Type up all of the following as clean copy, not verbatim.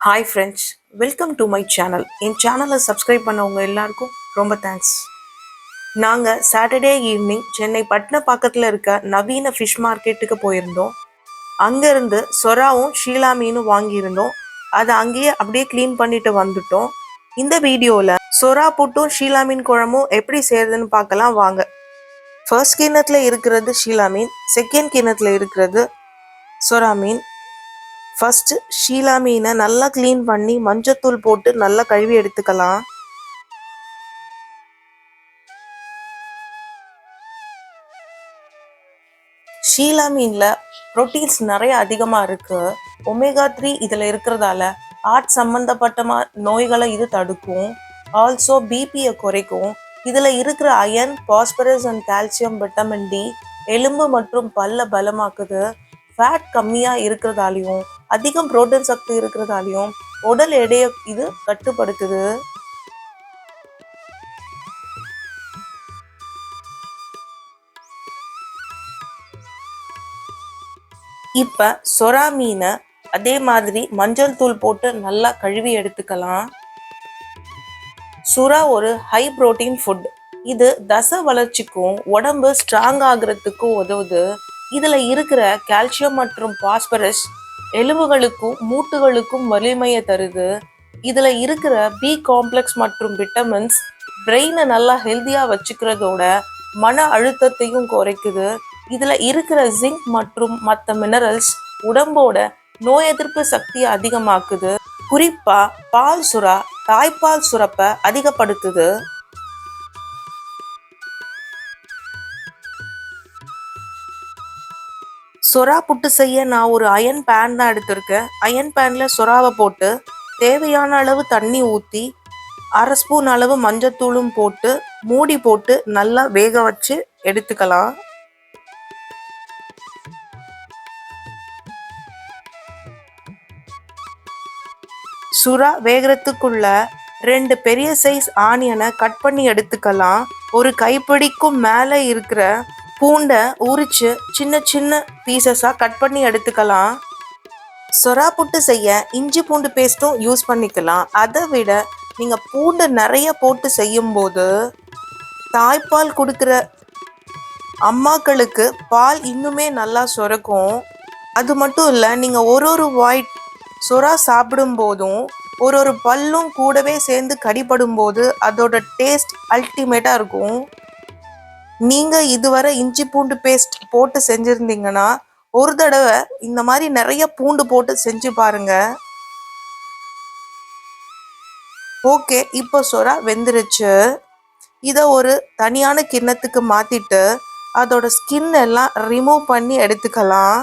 Hi friends, welcome to my channel. என் சேனலை subscribe பண்ணவங்க எல்லாருக்கும் ரொம்ப தேங்க்ஸ். நாங்கள் சாட்டர்டே ஈவினிங் சென்னை பட்டினப்பாக்கத்தில் இருக்க நவீன ஃபிஷ் மார்க்கெட்டுக்கு போயிருந்தோம். அங்கேருந்து சொராவும் ஷீலா மீனும் வாங்கியிருந்தோம். அதை அங்கேயே அப்படியே க்ளீன் பண்ணிட்டு வந்துட்டோம். இந்த வீடியோவில் சொரா புட்டும் ஷீலா மீன் குழம்பும் எப்படி செய்யறதுன்னு பார்க்கலாம் வாங்க. ஃபர்ஸ்ட் கிண்ணத்தில் இருக்கிறது ஷீலா மீன், செகண்ட் கிண்ணத்தில் இருக்கிறது சொரா மீன். ஃபர்ஸ்ட் ஷீலா மீனை நல்லா க்ளீன் பண்ணி மஞ்சத்தூள் போட்டு நல்லா கழுவி எடுத்துக்கலாம். ஷீலா மீனில் ப்ரோட்டீன்ஸ் நிறைய அதிகமாக இருக்கு. ஒமேகா 3 இதில் இருக்கிறதால ஹார்ட் சம்மந்தப்பட்ட நோய்களை இது தடுக்கும். ஆல்சோ பிபியை குறைக்கும். இதில் இருக்கிற iron, phosphorus and calcium, vitamin D எலும்பு மற்றும் பல்ல பலமாக்குது. ஃபேட் கம்மியாக இருக்கிறதாலையும் அதிகம் புரோட்டீன் சக்தி இருக்கிறதாலையும் உடல் எடையை இது கட்டுப்படுத்துது. இப்ப சொரா மீனை அதே மாதிரி மஞ்சள் தூள் போட்டு நல்லா கழுவி எடுத்துக்கலாம். சுறா ஒரு ஹை புரோட்டீன் ஃபுட். இது தசை வளர்ச்சிக்கும் உடம்பு ஸ்ட்ராங் ஆகுறதுக்கும் உதவுது. இதுல இருக்கிற கால்சியம் மற்றும் பாஸ்பரஸ் எலும்புகளுக்கும் மூட்டுகளுக்கும் வலிமையை தருது. இதுல இருக்கிற பி காம்ப்ளெக்ஸ் மற்றும் விட்டமின்ஸ் பிரெயினை நல்லா ஹெல்தியா வச்சுக்கிறதோட மன அழுத்தத்தையும் குறைக்குது. இதுல இருக்கிற ஜிங்க் மற்றும் மற்ற மினரல்ஸ் உடம்போட நோய் எதிர்ப்பு சக்தியை அதிகமாக்குது. குறிப்பா பால் சுறா தாய்ப்பால் சுரப்பை அதிகப்படுத்துது. சொரா புட்டு செய்ய நான் ஒரு அயன் பேன் தான் எடுத்திருக்கேன். அயன் பேனில் சொராவை போட்டு தேவையான அளவு தண்ணி ஊற்றி 1/2 ஸ்பூன் அளவு மஞ்சத்தூளும் போட்டு மூடி போட்டு நல்லா வேக வச்சு எடுத்துக்கலாம். சுறா வேகிறதுக்குள்ள 2 பெரிய சைஸ் ஆனியனை கட் பண்ணி எடுத்துக்கலாம். ஒரு கைப்பிடிக்கும் மேலே இருக்கிற பூண்டை உரிச்சு சின்ன சின்ன பீசஸாக கட் பண்ணி எடுத்துக்கலாம். சொரா புட்டு செய்ய இஞ்சி பூண்டு பேஸ்ட்டும் யூஸ் பண்ணிக்கலாம். அதை விட நீங்கள் பூண்டு நிறைய போட்டு செய்யும்போது தாய்ப்பால் கொடுக்குற அம்மாக்களுக்கு பால் இன்னுமே நல்லா சுரக்கும். அது மட்டும் இல்லை, நீங்கள் ஒரு வாய் சொரா சாப்பிடும் போதும் ஒரு பல்லும் கூடவே சேர்ந்து கடிபடும் போது அதோட டேஸ்ட் அல்டிமேட்டாக இருக்கும். நீங்கள் இதுவரை இஞ்சி பூண்டு பேஸ்ட் போட்டு செஞ்சுருந்தீங்கன்னா ஒரு தடவை இந்த மாதிரி நிறைய பூண்டு போட்டு செஞ்சு பாருங்க. ஓகே, இப்போ சொரா வெந்துருச்சு. இதை ஒரு தனியான கிண்ணத்துக்கு மாற்றிட்டு அதோட ஸ்கின் எல்லாம் ரிமூவ் பண்ணி எடுத்துக்கலாம்.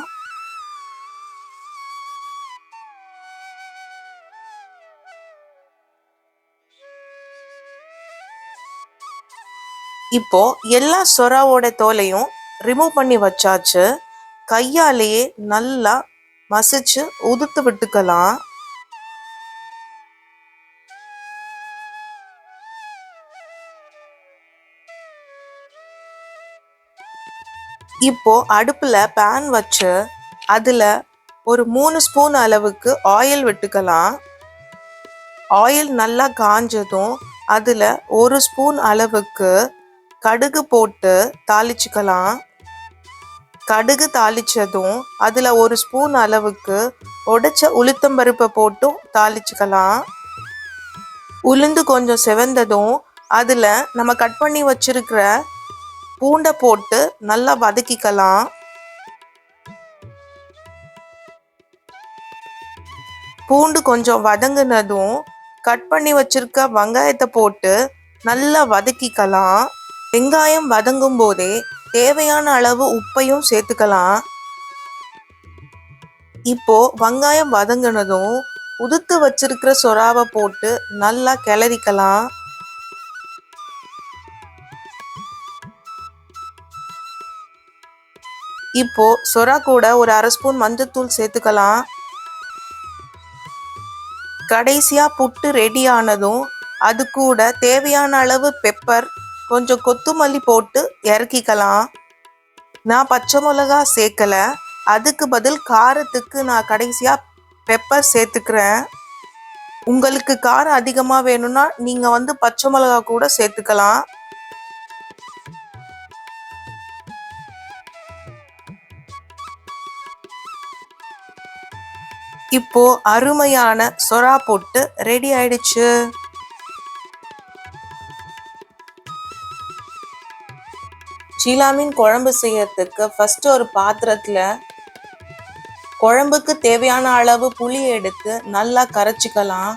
இப்போ எல்லா சொராவோட தோலையும் ரிமூவ் பண்ணி வச்சாச்சு. கையாலேயே நல்லா மசிச்சு உதுத்து விட்டுக்கலாம். இப்போ அடுப்புல பேன் வச்சு அதுல ஒரு 3 ஸ்பூன் அளவுக்கு ஆயில் விட்டுக்கலாம். ஆயில் நல்லா காஞ்சதும் அதுல 1 ஸ்பூன் அளவுக்கு கடுகு போட்டு தாளிச்சுக்கலாம். கடுகு தாளிச்சதும் அதில் 1 ஸ்பூன் அளவுக்கு உடைச்ச உளுத்தம்பருப்பை போட்டும் தாளிச்சுக்கலாம். உளுந்து கொஞ்சம் செவந்ததும் அதில் நம்ம கட் பண்ணி வச்சிருக்கிற பூண்டை போட்டு நல்லா வதக்கிக்கலாம். பூண்டு கொஞ்சம் வதங்கினதும் கட் பண்ணி வச்சிருக்க வெங்காயத்தை போட்டு நல்லா வதக்கிக்கலாம். வெங்காயம் வதங்கும் போதே தேவையான அளவு உப்பையும் சேர்த்துக்கலாம். இப்போ வெங்காயம் வதங்கினதும் உதுத்து வச்சிருக்கிற சொராவை போட்டு நல்லா கிளறிக்கலாம். இப்போ சொரா கூட ஒரு 1/2 ஸ்பூன் மஞ்சத்தூள் சேர்த்துக்கலாம். கடைசியா புட்டு ரெடி ஆனதும் அது கூட தேவையான அளவு பெப்பர், கொஞ்சம் கொத்தமல்லி போட்டு இறக்கிக்கலாம். நான் பச்சை மிளகா சேர்க்கல, அதுக்கு பதில் காரத்துக்கு நான் கடைசியா பெப்பர் சேர்த்துக்கிறேன். உங்களுக்கு காரம் அதிகமா வேணும்னா நீங்க பச்சை மிளகா கூட சேர்த்துக்கலாம். இப்போ அருமையான சொரா போட்டு ரெடி ஆயிடுச்சு. சீலா மீன் குழம்பு செய்யறதுக்கு ஃபர்ஸ்ட் ஒரு பாத்திரத்துல குழம்புக்கு தேவையான அளவு புளி எடுத்து நல்லா கரைச்சிக்கலாம்.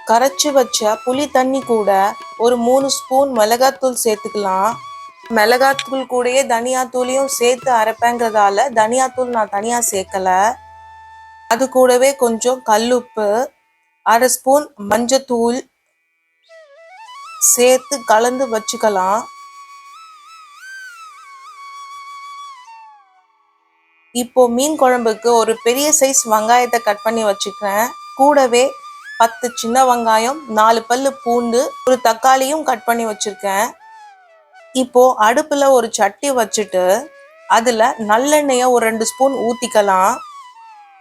கரைச்சி வச்ச புளி தண்ணி கூட ஒரு 3 ஸ்பூன் மிளகாத்தூள் சேர்த்துக்கலாம். மிளகாத்தூள் கூடயே தனியாத்தூளையும் சேர்த்து அரைப்பேங்கிறதால தனியாத்தூள் நான் தனியா சேர்க்கல. அது கூடவே கொஞ்சம் கல்லுப்பு, 1/2 ஸ்பூன் மஞ்சத்தூள் சேர்த்து கலந்து வச்சுக்கலாம். இப்போ மீன் குழம்புக்கு ஒரு பெரிய சைஸ் வெங்காயத்தை கட் பண்ணி வச்சுக்கிறேன். கூடவே 10 சின்ன வெங்காயம், 4 பல்லு பூண்டு, ஒரு தக்காளியும் கட் பண்ணி வச்சிருக்கேன். இப்போ அடுப்புல ஒரு சட்டி வச்சுட்டு அதுல நல்லெண்ணெய ஒரு 2 ஸ்பூன் ஊத்திக்கலாம்.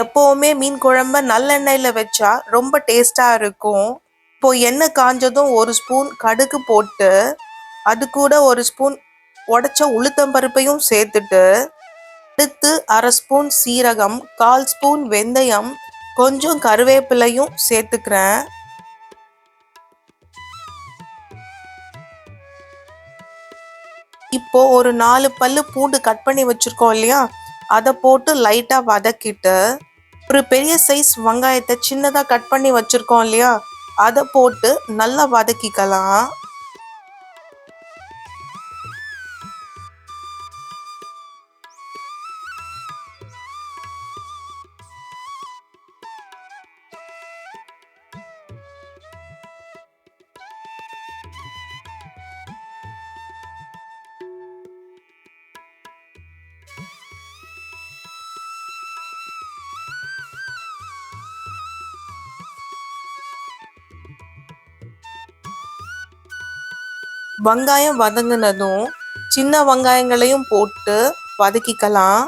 எப்பவுமே மீன் குழம்ப நல்லெண்ணெயில வச்சா ரொம்ப டேஸ்டா இருக்கும். இப்போ எண்ணெய் காஞ்சதும் 1 ஸ்பூன் கடுகு போட்டு அது கூட 1 ஸ்பூன் உடைச்ச உளுத்தம்பருப்பையும் சேர்த்துட்டு அடுத்து 1/2 ஸ்பூன் சீரகம், 1/4 ஸ்பூன் வெந்தயம், கொஞ்சம் கருவேப்பிலையும் சேர்த்துக்கிறேன். இப்போ ஒரு 4 பல்லு பூண்டு கட் பண்ணி வச்சிருக்கோம் இல்லையா, அதை போட்டு லைட்டா வதக்கிட்டு ஒரு பெரிய சைஸ் வெங்காயத்தை சின்னதா கட் பண்ணி வச்சிருக்கோம் இல்லையா, அதை போட்டு நல்லா வதக்கிக்கலாம். வெங்காயம் வதங்கினதும் சின்ன வெங்காயங்களையும் போட்டு வதக்கிக்கலாம்.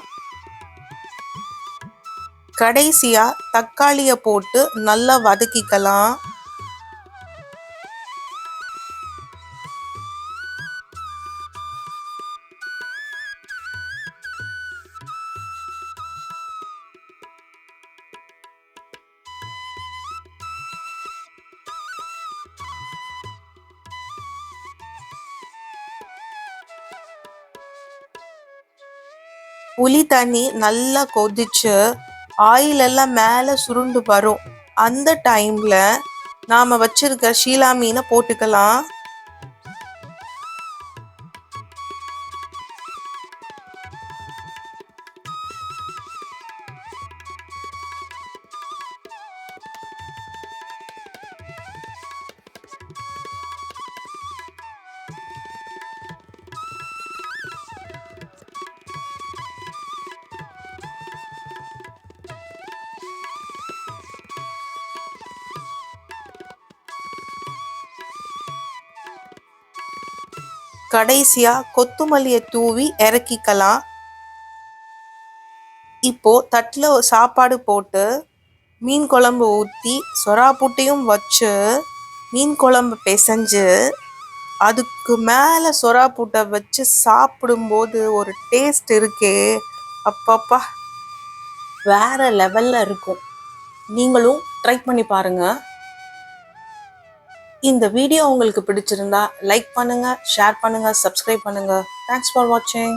கடைசியா தக்காளியை போட்டு நல்லா வதக்கிக்கலாம். புளி தண்ணி நல்லா கொதிச்சு ஆயில் எல்லாம் மேலே சுருண்டு வரும். அந்த டைம்ல நாம வச்சிருக்க ஷீலா மீனை போட்டுக்கலாம். கடைசியா கொத்துமல்லியை தூவி இறக்கிக்கலாம். இப்போ தட்டில் சாப்பாடு போட்டு மீன் குழம்பு ஊற்றி சொரா புட்டையும் வச்சு மீன் குழம்பு பிசைஞ்சு அதுக்கு மேலே சொரா புட்டை வச்சு சாப்பிடும்போது ஒரு டேஸ்ட் இருக்கே, அப்பப்பா வேற லெவல்ல இருக்கும். நீங்களும் ட்ரை பண்ணி பாருங்க. இந்த வீடியோ உங்களுக்கு பிடிச்சிருந்தா லைக் பண்ணுங்க, ஷேர் பண்ணுங்க, சப்ஸ்கிரைப் பண்ணுங்க. தேங்க்ஸ் ஃபார் வாட்சிங்.